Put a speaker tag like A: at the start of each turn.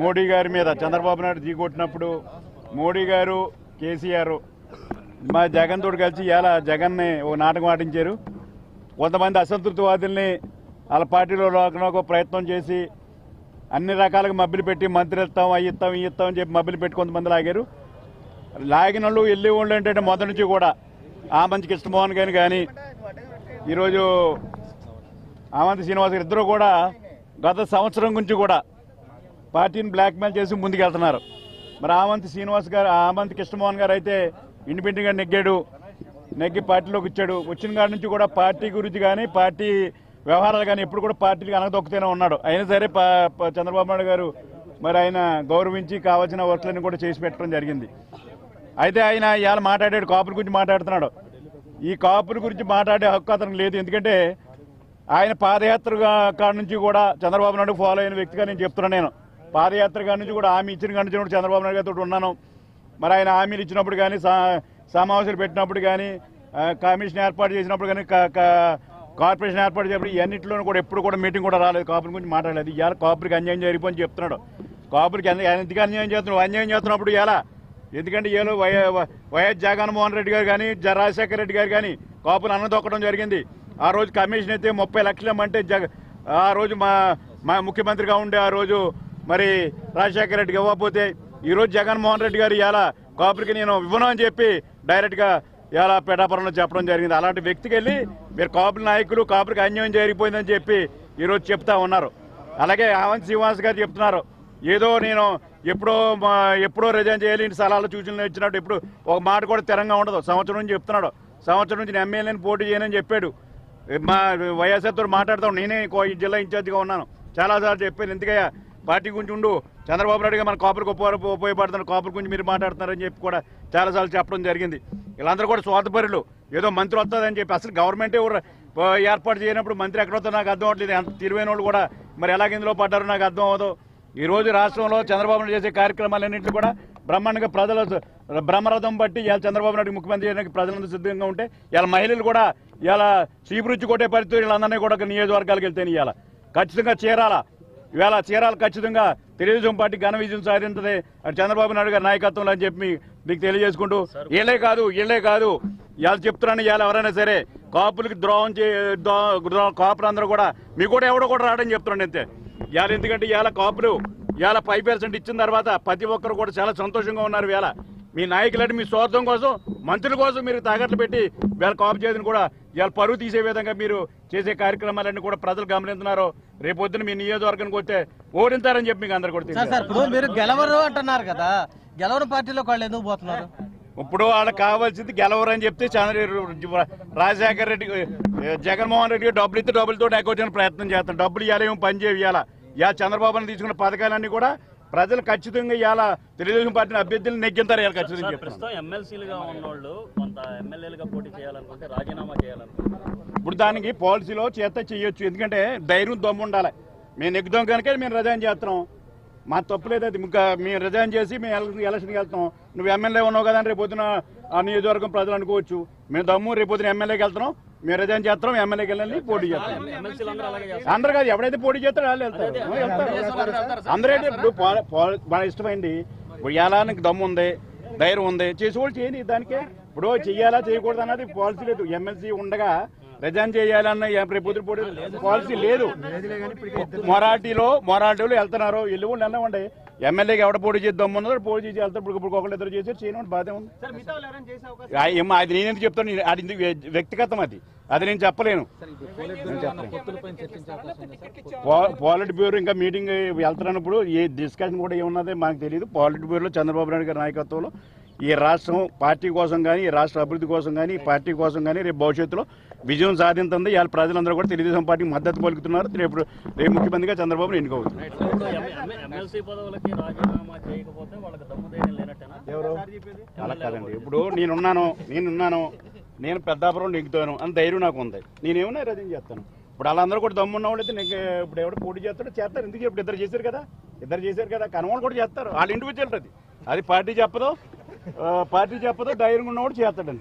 A: మోడీ గారి మీద చంద్రబాబు నాయుడు దిగొట్టినప్పుడు మోడీ గారు కేసీఆర్ మా జగన్ తోడు కలిసి ఇలా జగన్ని ఓ నాటకం ఆడించారు. కొంతమంది అసంతృప్తివాదుల్ని వాళ్ళ పార్టీలో ఒక ప్రయత్నం చేసి అన్ని రకాలుగా మబ్బులు పెట్టి మంత్రి ఇస్తాం అవి ఇస్తాం ఇవి ఇస్తాం అని చెప్పి మబ్బులు పెట్టి కొంతమంది లాగారు. లాగిన వాళ్ళు వెళ్ళే వాళ్ళు ఏంటంటే మొదటి నుంచి కూడా ఆమంచి కృష్ణమోహన్ గారిని కానీ ఈరోజు ఆమంతి శ్రీనివాస్ గారు ఇద్దరు కూడా గత సంవత్సరం నుంచి కూడా పార్టీని బ్లాక్మెయిల్ చేసి ముందుకెళ్తున్నారు. మరి ఆమంతి కృష్ణమోహన్ గారు అయితే ఇండిపెండెంట్గా నెగ్గి పార్టీలోకి వచ్చాడు. వచ్చిన కాడి నుంచి కూడా పార్టీ గురించి కానీ పార్టీ వ్యవహారాలు కానీ ఎప్పుడు కూడా పార్టీకి అనగదొక్కుతూనే ఉన్నాడు. అయినా సరే చంద్రబాబు నాయుడు గారు మరి ఆయన గౌరవించి కావాల్సిన వర్క్లను కూడా చేసి పెట్టడం జరిగింది. అయితే ఆయన ఇవాళ మాట్లాడాడు, కాపుల గురించి మాట్లాడుతున్నాడు. ఈ కాపుల గురించి మాట్లాడే హక్కు అతనికి లేదు. ఎందుకంటే ఆయన పాదయాత్ర కాడి నుంచి కూడా చంద్రబాబు నాయుడు ఫాలో అయిన వ్యక్తిగా నేను చెప్తున్నాను. నేను పాదయాత్ర కాడి నుంచి కూడా హామీ ఇచ్చిన కాడి నుంచి కూడా చంద్రబాబు నాయుడు గారితో ఉన్నాను. మరి ఆయన హామీలు ఇచ్చినప్పుడు కానీ సమావేశాలు పెట్టినప్పుడు కానీ కమిషన్ ఏర్పాటు చేసినప్పుడు కానీ కార్పొరేషన్ ఏర్పాటు చేసినప్పుడు ఇవన్నింటిలోనూ కూడా ఎప్పుడు కూడా మీటింగ్ కూడా రాలేదు, కాపుల గురించి మాట్లాడలేదు. ఇవాళ కాపులకి అన్యాయం జరిగిపోని చెప్తున్నాడు. కాపులకి ఎందుకు అన్యాయం చేస్తున్నాడు? అన్యాయం చేస్తున్నప్పుడు ఇలా ఎందుకంటే ఏలో వైఎస్ జగన్మోహన్ రెడ్డి గారు కానీ రాజశేఖర రెడ్డి గారు కానీ కాపులు అన్నదొక్కడం జరిగింది. ఆ రోజు కమిషన్ అయితే 30 లక్షలు ఇవ్వమంటే ఆ రోజు మా ముఖ్యమంత్రిగా ఉండే ఆ రోజు మరి రాజశేఖర రెడ్డికి ఇవ్వకపోతే ఈరోజు జగన్మోహన్ రెడ్డి గారు ఇలా కాపులకి నేను ఇవ్వను అని చెప్పి డైరెక్ట్గా ఇలా పేటాపురంలో చెప్పడం జరిగింది. అలాంటి వ్యక్తికి వెళ్ళి మీరు కాపుల నాయకులు కాపులకి అన్యాయం జరిగిపోయిందని చెప్పి ఈరోజు చెప్తా ఉన్నారు. అలాగే ఆమంతి శ్రీనివాస్ గారు చెప్తున్నారు ఏదో నేను ఎప్పుడో రిజైన్ చేయాలి, ఇంటి స్థలాలు సూచనలు ఇచ్చినట్టు ఇప్పుడు ఒక మాట కూడా స్థిరంగా ఉండదు. సంవత్సరం నుంచి చెప్తున్నాడు, సంవత్సరం నుంచి నేను ఎమ్మెల్యేని పోటీ చేయనని చెప్పాడు. మా వైఎస్ఆర్తో మాట్లాడతాం, నేనే ఈ జిల్లా ఇన్ఛార్జిగా ఉన్నాను, చాలాసార్లు చెప్పాను. ఎందుకయ్యా పార్టీ గురించి ఉండు, చంద్రబాబు నాయుడుగా మన కాపులకు ఉపయోగపడుతున్నారు, కాపుల గురించి మీరు మాట్లాడుతున్నారని చెప్పి కూడా చాలాసార్లు చెప్పడం జరిగింది. వీళ్ళందరూ కూడా స్వార్థపరులు, ఏదో మంత్రి వస్తుందని చెప్పి అసలు గవర్నమెంటే ఏర్పాటు చేయనప్పుడు మంత్రి ఎక్కడొస్తా నాకు అర్థం అవ్వట్లేదు. అంత తెలివైన వాళ్ళు కూడా మరి ఎలాగ ఇందులో పడ్డారో నాకు అర్థం అవ్వదు. ఈ రోజు రాష్ట్రంలో చంద్రబాబు నాయుడు చేసే కార్యక్రమాలన్నింటినీ కూడా బ్రహ్మాండంగా ప్రజల బ్రహ్మరథం బట్టి ఇవాళ చంద్రబాబు నాయుడు ముఖ్యమంత్రి చేయడానికి ప్రజలందరూ సిద్ధంగా ఉంటే ఇవాళ మహిళలు కూడా ఇలా చీపురుచి కొట్టే పరిస్థితి వీళ్ళందరినీ కూడా నియోజకవర్గాలకు వెళ్తాయి. ఇవాళ ఖచ్చితంగా చేరాలా, ఖచ్చితంగా తెలుగుదేశం పార్టీ ఘన విజయం సాధించదే చంద్రబాబు నాయుడు గారి నాయకత్వంలో అని చెప్పి మీకు తెలియజేసుకుంటూ ఇళ్లే కాదు ఇవాళ చెప్తున్నాను, ఇవాళ ఎవరైనా సరే కాపులకి కాపులందరూ కూడా మీకు కూడా ఎవడో కూడా రాడని చెప్తున్నాను అంతే. ఇవాళ ఎందుకంటే ఇవాళ కాపులు ఇవాళ 5% ఇచ్చిన తర్వాత ప్రతి ఒక్కరు కూడా చాలా సంతోషంగా ఉన్నారు. ఇవాళ మీ నాయకులంటే మీ స్వార్థం కోసం మంత్రుల కోసం మీరు తాకట్లు పెట్టి ఇవాళ కాపు చేతిని కూడా ఇవాళ పరువు తీసే విధంగా మీరు చేసే కార్యక్రమాలన్నీ కూడా ప్రజలు గమనిస్తున్నారు. రేపొద్దున మీ నియోజకవర్గానికి వస్తే ఓడించారని చెప్పి మీకు అందరు కూడా
B: మీరు గెలవరు అంటున్నారు కదా, గెలవరు పార్టీలోకి వాళ్ళు ఎందుకు పోతున్నారు?
A: ఇప్పుడు వాళ్ళకి కావాల్సింది గెలవరు అని చెప్తే రాజశేఖర రెడ్డి జగన్మోహన్ రెడ్డి డబ్బులు ఇస్తే డబ్బులతో ఎగ్గొట్టిన ప్రయత్నం చేస్తాను. డబ్బులు ఇవ్వాలేమో పని చేయాలా. ఇవాళ చంద్రబాబుని తీసుకున్న పథకాలన్నీ కూడా ప్రజలు ఖచ్చితంగా ఇవాళ తెలుగుదేశం పార్టీని అభ్యర్థులు నెగ్గింతారు. ఇవాళ ఖచ్చితంగా ఇప్పుడు దానికి పాలసీలో చేయొచ్చు. ఎందుకంటే ధైర్యం దమ్ము ఉండాలి. మేము నెగ్గుదాం కనుక మేము రిజైన్ చేస్తున్నాం, మా తప్పు లేదు. అది ఇంకా మేము రిజైన్ చేసి మేము ఎలక్షన్కి వెళ్తాం. నువ్వు ఎమ్మెల్యే ఉన్నావు కదా అని రేపొద్దున ఆ నియోజకవర్గం ప్రజలు అనుకోవచ్చు. మేము దమ్ము రేపొద్దున ఎమ్మెల్యేకి వెళ్తున్నాం, మేము రిజైన్ చేస్తాం, ఎమ్మెల్యేకి వెళ్ళి పోటీ చేస్తాం. అందరు కాదు, ఎవడైతే పోటీ చేస్తారో వాళ్ళు వెళ్తారు. అందరైతే ఇప్పుడు మన ఇష్టమైంది. ఇప్పుడు ఎలా నీకు దమ్ము ఉంది, ధైర్యం ఉంది, చేసేవాళ్ళు చేయని. దానికే ఇప్పుడు చెయ్యాలా చేయకూడదు అన్నది పాలసీ లేదు. ఎమ్మెల్సీ ఉండగా రిజైన్ చేయాలన్న రేపు పోటీ పాలసీ లేదు. మొరాఠీలో వెళ్తున్నారు, వెళ్ళి వాళ్ళు వెళ్ళమండి. ఎమ్మెల్యేకి ఎవడ పోటీ చేద్దాం ఉన్నదో పోటీ చేసి వెళ్తారు. ఇప్పుడు ఒకళ్ళు ఇద్దరు చేసి చేయడం బాధే ఉంది. అది నేనెందుకు చెప్తాను, అది వ్యక్తిగతం, అది నేను చెప్పలేను. పాలిట్ బ్యూరో ఇంకా మీటింగ్ వెళ్తున్నప్పుడు ఏ డిస్కషన్ కూడా ఏమున్నదే మాకు తెలియదు. పాలిట్ బ్యూరోలో చంద్రబాబు నాయుడు గారి నాయకత్వంలో ఈ రాష్ట్రం పార్టీ కోసం కానీ ఈ రాష్ట్ర అభివృద్ధి కోసం కానీ ఈ పార్టీ కోసం కానీ రేపు భవిష్యత్తులో విజయం సాధించింది. ఇవాళ ప్రజలందరూ కూడా తెలుగుదేశం పార్టీకి మద్దతు పలుకుతున్నారు. రేపు ముఖ్యమంత్రిగా చంద్రబాబు ఎన్నుకోవచ్చు. అలా కాదండి, ఇప్పుడు నేనున్నాను, నేను పెద్దాపురం నెగ్గుతాను అని ధైర్యం నాకు ఉంది. నేనేమన్నా రిజైన్ చేస్తాను. ఇప్పుడు వాళ్ళందరూ కూడా దమ్మున్న వాళ్ళు అయితే ఇప్పుడు ఎవరు పోటీ చేస్తారు. ఎందుకు ఇప్పుడు ఇద్దరు చేశారు కదా, కనవాళ్ళు కూడా చేస్తారు. వాళ్ళ ఇండివిజువల్ అది పార్టీ చెప్పదు, ధైర్యంగా ఉన్నవాడు చేస్తాడండి.